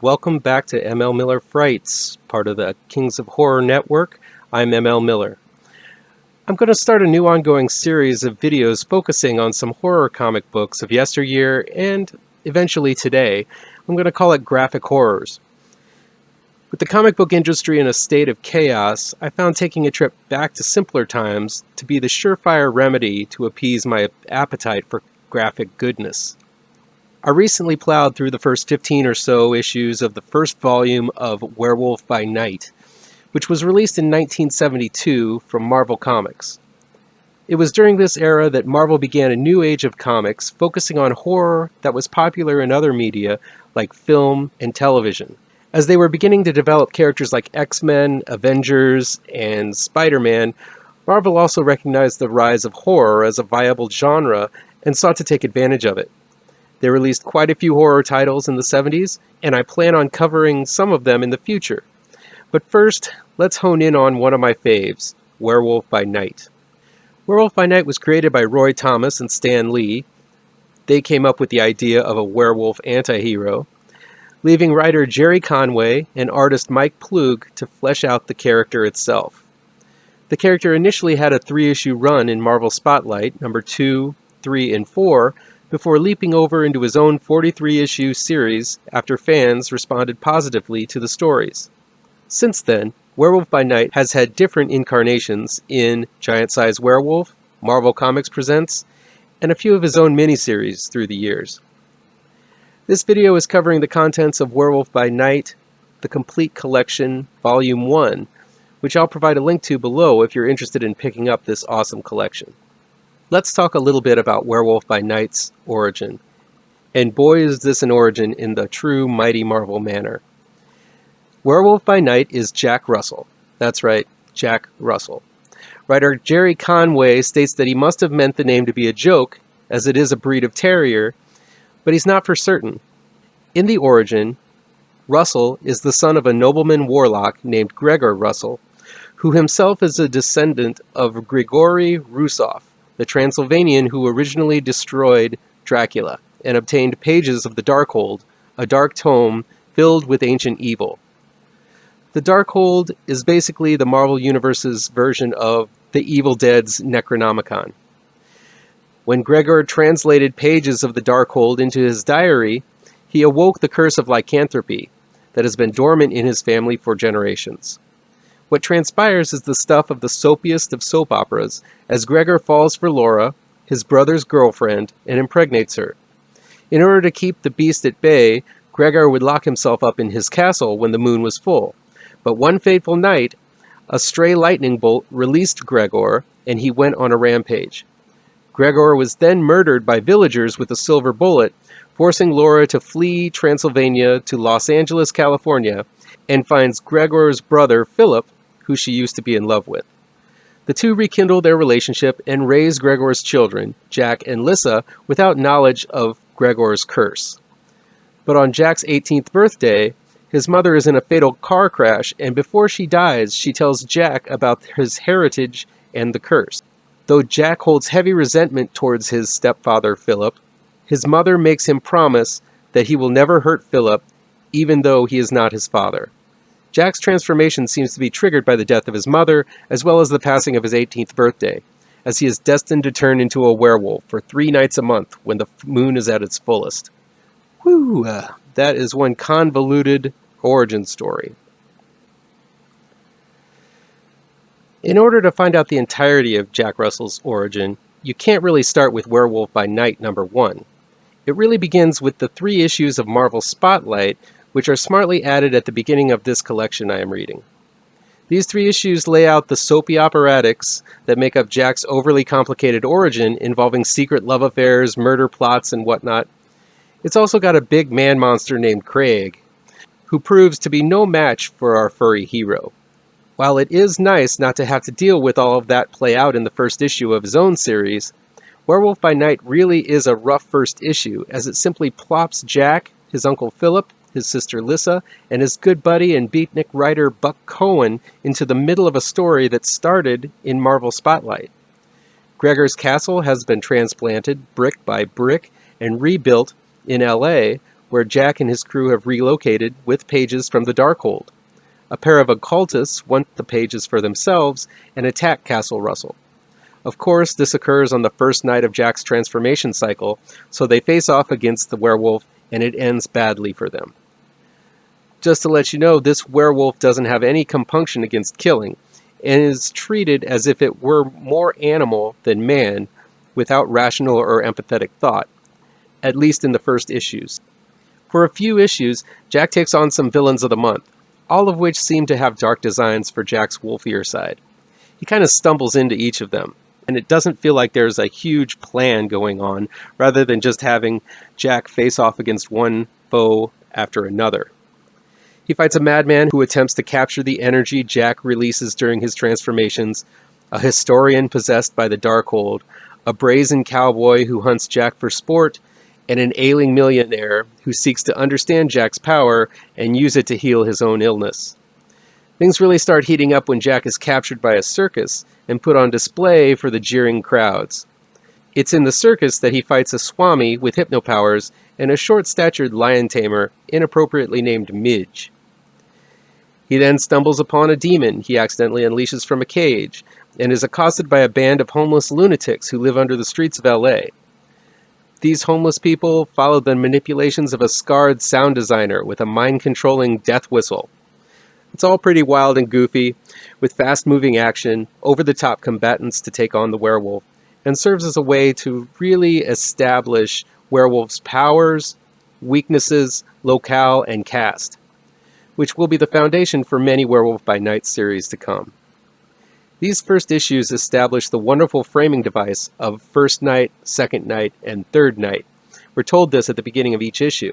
welcome back to ML Miller Frights, part of the Kings of Horror Network. I'm ML Miller. I'm going to start a new ongoing series of videos focusing on some horror comic books of yesteryear and eventually today. I'm going to call it Graphic Horrors. With the comic book industry in a state of chaos, I found taking a trip back to simpler times to be the surefire remedy to appease my appetite for graphic goodness. I recently plowed through the first 15 or so issues of the first volume of Werewolf by Night, which was released in 1972 from Marvel Comics. It was during this era that Marvel began a new age of comics focusing on horror that was popular in other media like film and television. As they were beginning to develop characters like X-Men, Avengers, and Spider-Man, Marvel also recognized the rise of horror as a viable genre and sought to take advantage of it. They released quite a few horror titles in the 70s, and I plan on covering some of them in the future. But first, let's hone in on one of my faves, Werewolf by Night. Werewolf by Night was created by Roy Thomas and Stan Lee. They came up with the idea of a werewolf anti-hero, leaving writer Gerry Conway and artist Mike Ploog to flesh out the character itself. The character initially had a 3-issue run in Marvel Spotlight, number 2, 3, and 4, before leaping over into his own 43-issue series after fans responded positively to the stories. Since then, Werewolf by Night has had different incarnations in Giant Size Werewolf, Marvel Comics Presents, and a few of his own miniseries through the years. This video is covering the contents of Werewolf by Night, the Complete Collection, Volume 1, which I'll provide a link to below if you're interested in picking up this awesome collection. Let's talk a little bit about Werewolf by Night's origin. And boy is this an origin in the true Mighty Marvel manner. Werewolf by Night is Jack Russell. That's right, Jack Russell. Writer Gerry Conway states that he must have meant the name to be a joke, as it is a breed of terrier, but he's not for certain. In the origin, Russell is the son of a nobleman warlock named Gregor Russell, who himself is a descendant of Grigory Rusov, the Transylvanian who originally destroyed Dracula and obtained pages of the Darkhold, a dark tome filled with ancient evil. The Darkhold is basically the Marvel Universe's version of the Evil Dead's Necronomicon. When Gregor translated pages of the Darkhold into his diary, he awoke the curse of lycanthropy that has been dormant in his family for generations. What transpires is the stuff of the soapiest of soap operas, as Gregor falls for Laura, his brother's girlfriend, and impregnates her. In order to keep the beast at bay, Gregor would lock himself up in his castle when the moon was full. But one fateful night, a stray lightning bolt released Gregor, and he went on a rampage. Gregor was then murdered by villagers with a silver bullet, forcing Laura to flee Transylvania to Los Angeles, California, and finds Gregor's brother, Philip, who she used to be in love with. The two rekindle their relationship and raise Gregor's children, Jack and Lissa, without knowledge of Gregor's curse. But on Jack's 18th birthday, his mother is in a fatal car crash, and before she dies, she tells Jack about his heritage and the curse. Though Jack holds heavy resentment towards his stepfather, Philip, his mother makes him promise that he will never hurt Philip, even though he is not his father. Jack's transformation seems to be triggered by the death of his mother, as well as the passing of his 18th birthday, as he is destined to turn into a werewolf for 3 nights a month when the moon is at its fullest. Whew, that is one convoluted origin story. In order to find out the entirety of Jack Russell's origin, you can't really start with Werewolf by Night number 1. It really begins with the 3 issues of Marvel Spotlight, which are smartly added at the beginning of this collection I am reading. These 3 issues lay out the soapy operatics that make up Jack's overly complicated origin involving secret love affairs, murder plots, and whatnot. It's also got a big man monster named Craig, who proves to be no match for our furry hero. While it is nice not to have to deal with all of that play out in the first issue of his own series, Werewolf by Night really is a rough first issue, as it simply plops Jack, his uncle Philip, his sister Lissa, and his good buddy and beatnik writer Buck Cohen into the middle of a story that started in Marvel Spotlight. Gregor's castle has been transplanted brick by brick and rebuilt in LA, where Jack and his crew have relocated with pages from the Darkhold. A pair of occultists want the pages for themselves and attack Castle Russell. Of course, this occurs on the first night of Jack's transformation cycle, so they face off against the werewolf, and it ends badly for them. Just to let you know, this werewolf doesn't have any compunction against killing, and is treated as if it were more animal than man, without rational or empathetic thought, at least in the first issues. For a few issues, Jack takes on some villains of the month, all of which seem to have dark designs for Jack's wolfier side. He kind of stumbles into each of them, and it doesn't feel like there's a huge plan going on, rather than just having Jack face off against one foe after another. He fights a madman who attempts to capture the energy Jack releases during his transformations, a historian possessed by the Darkhold, a brazen cowboy who hunts Jack for sport, and an ailing millionaire who seeks to understand Jack's power and use it to heal his own illness. Things really start heating up when Jack is captured by a circus and put on display for the jeering crowds. It's in the circus that he fights a swami with hypnopowers and a short-statured lion tamer inappropriately named Midge. He then stumbles upon a demon he accidentally unleashes from a cage, and is accosted by a band of homeless lunatics who live under the streets of L.A. These homeless people follow the manipulations of a scarred sound designer with a mind-controlling death whistle. It's all pretty wild and goofy, with fast-moving action, over-the-top combatants to take on the werewolf, and serves as a way to really establish Werewolf's powers, weaknesses, locale, and cast, which will be the foundation for many Werewolf by Night series to come. These first issues establish the wonderful framing device of first night, second night, and third night. We're told this at the beginning of each issue.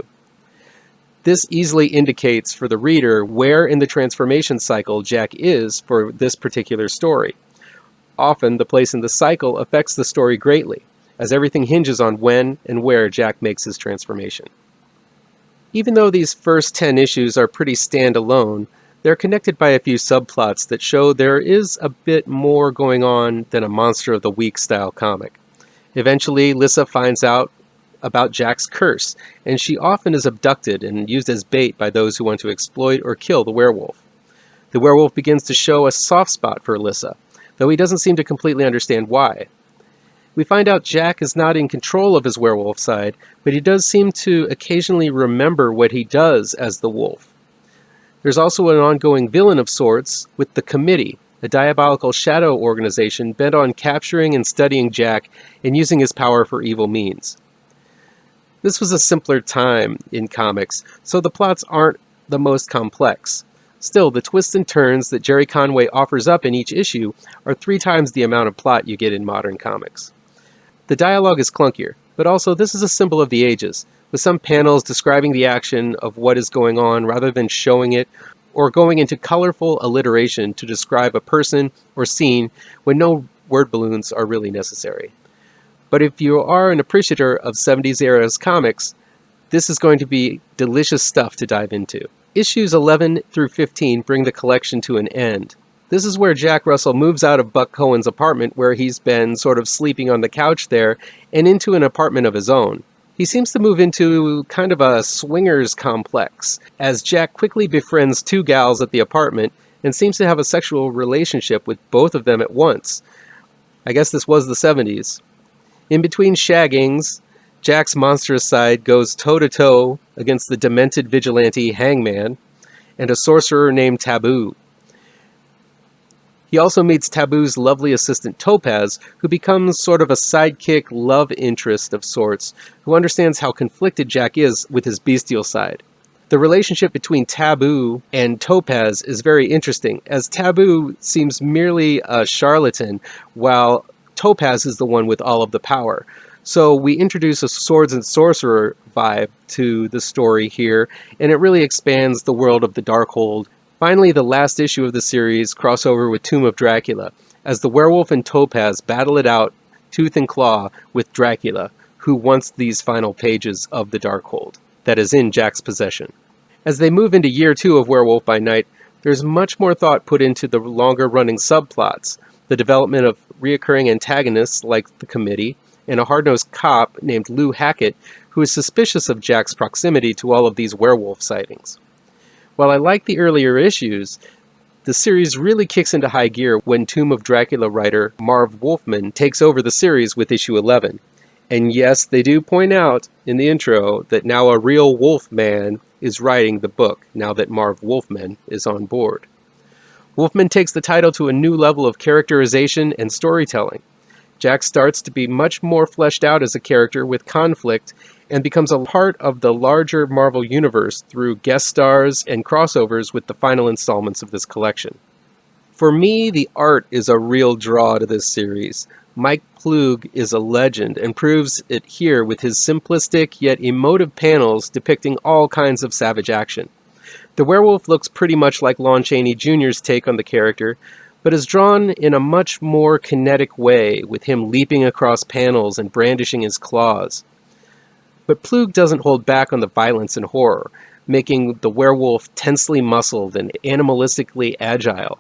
This easily indicates for the reader where in the transformation cycle Jack is for this particular story. Often, the place in the cycle affects the story greatly, as everything hinges on when and where Jack makes his transformation. Even though these first 10 issues are pretty standalone, they're connected by a few subplots that show there is a bit more going on than a Monster of the Week style comic. Eventually, Lissa finds out about Jack's curse, and she often is abducted and used as bait by those who want to exploit or kill the werewolf. The werewolf begins to show a soft spot for Lissa, though he doesn't seem to completely understand why. We find out Jack is not in control of his werewolf side, but he does seem to occasionally remember what he does as the wolf. There's also an ongoing villain of sorts with the Committee, a diabolical shadow organization bent on capturing and studying Jack and using his power for evil means. This was a simpler time in comics, so the plots aren't the most complex. Still, the twists and turns that Gerry Conway offers up in each issue are 3 times the amount of plot you get in modern comics. The dialogue is clunkier, but also this is a symbol of the ages, with some panels describing the action of what is going on rather than showing it, or going into colorful alliteration to describe a person or scene when no word balloons are really necessary. But if you are an appreciator of 70s era comics, this is going to be delicious stuff to dive into. Issues 11 through 15 bring the collection to an end. This is where Jack Russell moves out of Buck Cohen's apartment, where he's been sort of sleeping on the couch there, and into an apartment of his own. He seems to move into kind of a swingers complex, as Jack quickly befriends 2 gals at the apartment and seems to have a sexual relationship with both of them at once. I guess this was the 70s. In between shaggings, Jack's monstrous side goes toe-to-toe against the demented vigilante Hangman and a sorcerer named Taboo. He also meets Taboo's lovely assistant Topaz, who becomes sort of a sidekick love interest of sorts, who understands how conflicted Jack is with his bestial side. The relationship between Taboo and Topaz is very interesting, as Taboo seems merely a charlatan, while Topaz is the one with all of the power. So we introduce a swords and sorcerer vibe to the story here, and it really expands the world of the Darkhold. Finally, the last issue of the series crossover with Tomb of Dracula, as the werewolf and Topaz battle it out tooth and claw with Dracula, who wants these final pages of the Darkhold that is in Jack's possession. As they move into year 2 of Werewolf by Night, there's much more thought put into the longer-running subplots, the development of reoccurring antagonists like the Committee, and a hard-nosed cop named Lou Hackett, who is suspicious of Jack's proximity to all of these werewolf sightings. While I like the earlier issues, the series really kicks into high gear when Tomb of Dracula writer Marv Wolfman takes over the series with issue 11. And yes, they do point out in the intro that now a real Wolfman is writing the book, now that Marv Wolfman is on board. Wolfman takes the title to a new level of characterization and storytelling. Jack starts to be much more fleshed out as a character with conflict and becomes a part of the larger Marvel universe through guest stars and crossovers with the final installments of this collection. For me, the art is a real draw to this series. Mike Ploog is a legend and proves it here with his simplistic yet emotive panels depicting all kinds of savage action. The werewolf looks pretty much like Lon Chaney Jr.'s take on the character, but is drawn in a much more kinetic way, with him leaping across panels and brandishing his claws. But Ploog doesn't hold back on the violence and horror, making the werewolf tensely muscled and animalistically agile,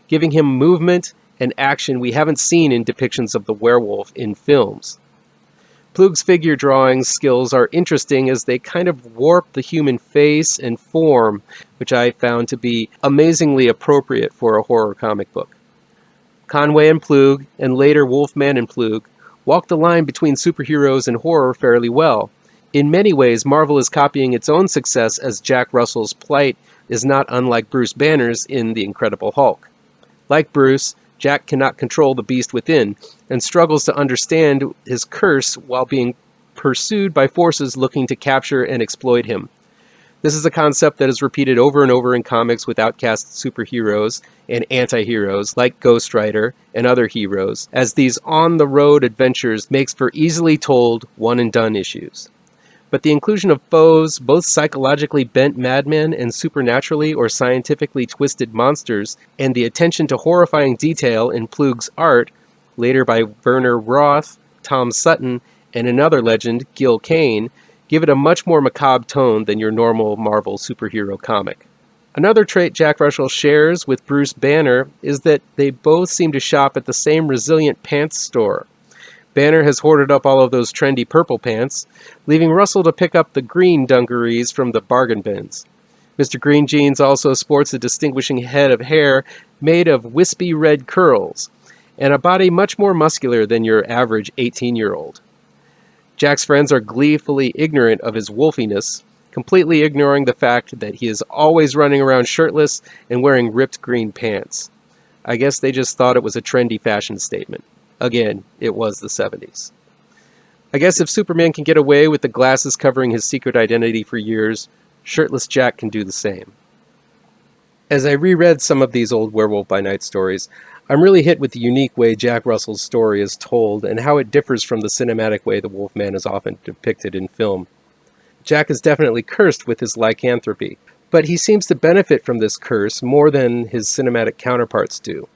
giving him movement and action we haven't seen in depictions of the werewolf in films. Ploog's figure drawing skills are interesting as they kind of warp the human face and form, which I found to be amazingly appropriate for a horror comic book. Conway and Ploog, and later Wolfman and Ploog, walk the line between superheroes and horror fairly well. In many ways, Marvel is copying its own success as Jack Russell's plight is not unlike Bruce Banner's in The Incredible Hulk. Like Bruce, Jack cannot control the beast within, and struggles to understand his curse while being pursued by forces looking to capture and exploit him. This is a concept that is repeated over and over in comics with outcast superheroes and anti-heroes like Ghost Rider and other heroes, as these on-the-road adventures makes for easily told one-and-done issues. But the inclusion of foes, both psychologically bent madmen and supernaturally or scientifically twisted monsters, and the attention to horrifying detail in Ploog's art, later by Werner Roth, Tom Sutton, and another legend, Gil Kane, give it a much more macabre tone than your normal Marvel superhero comic. Another trait Jack Russell shares with Bruce Banner is that they both seem to shop at the same resilient pants store. Banner has hoarded up all of those trendy purple pants, leaving Russell to pick up the green dungarees from the bargain bins. Mr. Green Jeans also sports a distinguishing head of hair made of wispy red curls, and a body much more muscular than your average 18-year-old. Jack's friends are gleefully ignorant of his wolfiness, completely ignoring the fact that he is always running around shirtless and wearing ripped green pants. I guess they just thought it was a trendy fashion statement. Again, it was the 70s. I guess if Superman can get away with the glasses covering his secret identity for years, shirtless Jack can do the same. As I reread some of these old Werewolf by Night stories, I'm really hit with the unique way Jack Russell's story is told and how it differs from the cinematic way the Wolfman is often depicted in film. Jack is definitely cursed with his lycanthropy, but he seems to benefit from this curse more than his cinematic counterparts do.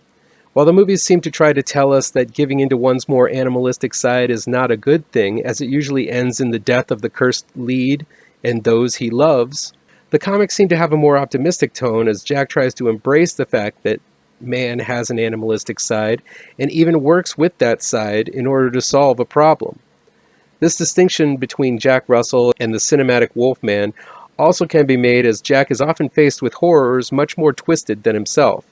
While the movies seem to try to tell us that giving into one's more animalistic side is not a good thing, as it usually ends in the death of the cursed lead and those he loves, the comics seem to have a more optimistic tone as Jack tries to embrace the fact that man has an animalistic side and even works with that side in order to solve a problem. This distinction between Jack Russell and the cinematic Wolfman also can be made as Jack is often faced with horrors much more twisted than himself.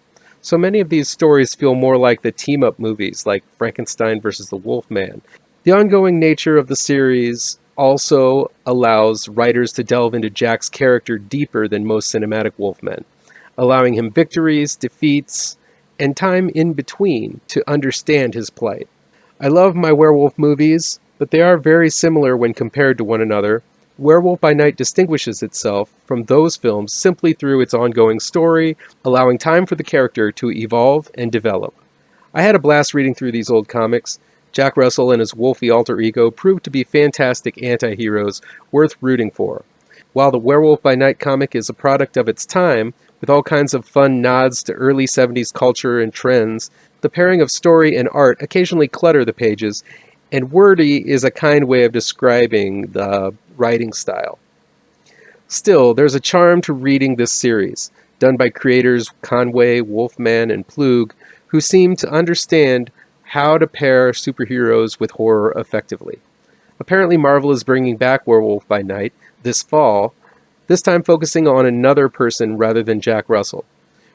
So many of these stories feel more like the team-up movies, like Frankenstein versus the Wolfman. The ongoing nature of the series also allows writers to delve into Jack's character deeper than most cinematic Wolfmen, allowing him victories, defeats, and time in between to understand his plight. I love my werewolf movies, but they are very similar when compared to one another. Werewolf by Night distinguishes itself from those films simply through its ongoing story, allowing time for the character to evolve and develop. I had a blast reading through these old comics. Jack Russell and his wolfy alter ego proved to be fantastic anti-heroes worth rooting for. While the Werewolf by Night comic is a product of its time, with all kinds of fun nods to early 70s culture and trends, the pairing of story and art occasionally clutter the pages, and wordy is a kind way of describing the writing style. Still, there's a charm to reading this series, done by creators Conway, Wolfman, and Ploog, who seem to understand how to pair superheroes with horror effectively. Apparently Marvel is bringing back Werewolf by Night this fall, this time focusing on another person rather than Jack Russell.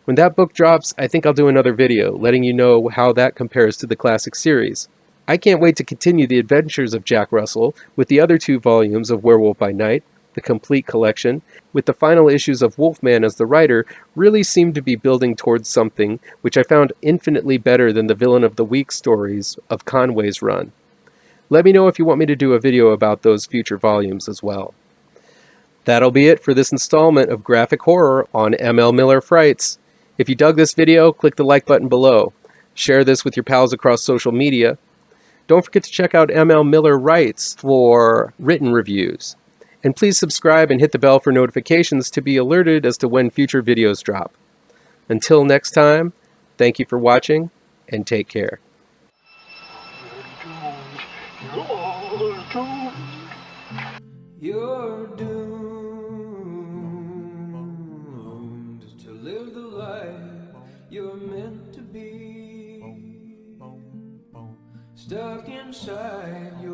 When that book drops, I think I'll do another video, letting you know how that compares to the classic series. I can't wait to continue the adventures of Jack Russell with the other 2 volumes of Werewolf by Night, the complete collection, with the final issues of Wolfman as the writer, really seem to be building towards something which I found infinitely better than the Villain of the Week stories of Conway's run. Let me know if you want me to do a video about those future volumes as well. That'll be it for this installment of Graphic Horror on ML Miller Frights. If you dug this video, click the like button below. Share this with your pals across social media. Don't forget to check out ML Miller Writes for written reviews. And please subscribe and hit the bell for notifications to be alerted as to when future videos drop. Until next time, thank you for watching, and take care. You're doomed to live the life you're meant to be, stuck inside your